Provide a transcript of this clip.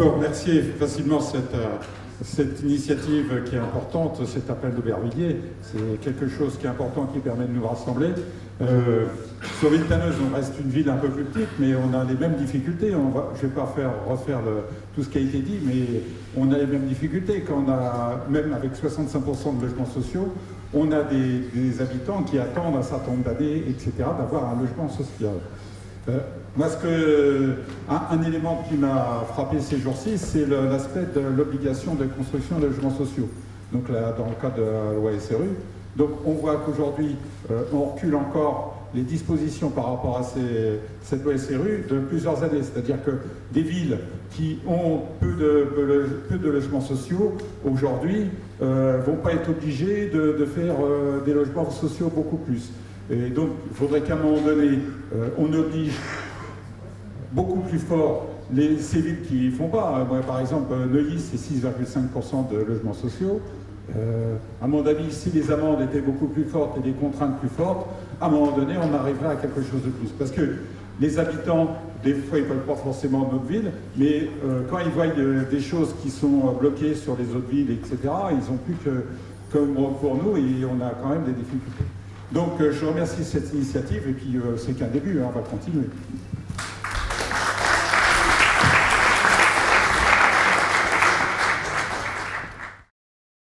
peut remercier facilement cette initiative qui est importante, cet appel d'Aubervilliers. C'est quelque chose qui est important, qui permet de nous rassembler. Sur Villetaneuse, on reste une ville un peu plus petite, mais on a les mêmes difficultés. Je ne vais pas refaire tout ce qui a été dit, mais on a les mêmes difficultés. Quand on a, même avec 65% de logements sociaux, on a des habitants qui attendent un certain nombre d'années, etc., d'avoir un logement social. Moi, un élément qui m'a frappé ces jours-ci, c'est l'aspect de l'obligation de construction de logements sociaux. Donc là, dans le cadre de la loi SRU. Donc on voit qu'aujourd'hui, on recule encore les dispositions par rapport à cette loi SRU de plusieurs années. C'est-à-dire que des villes qui ont peu de logements sociaux, aujourd'hui, vont pas être obligées de faire des logements sociaux beaucoup plus. Et donc, il faudrait qu'à un moment donné, on oblige beaucoup plus fort ces villes qui ne font pas. Moi, par exemple, Neuilly, c'est 6,5% de logements sociaux. À mon avis, si les amendes étaient beaucoup plus fortes et les contraintes plus fortes, à un moment donné, on arriverait à quelque chose de plus. Parce que les habitants, des fois, ils ne veulent pas forcément de notre ville, mais quand ils voient des choses qui sont bloquées sur les autres villes, etc., ils n'ont plus que comme pour nous et on a quand même des difficultés. Donc, je remercie cette initiative et puis c'est qu'un début, hein, on va continuer.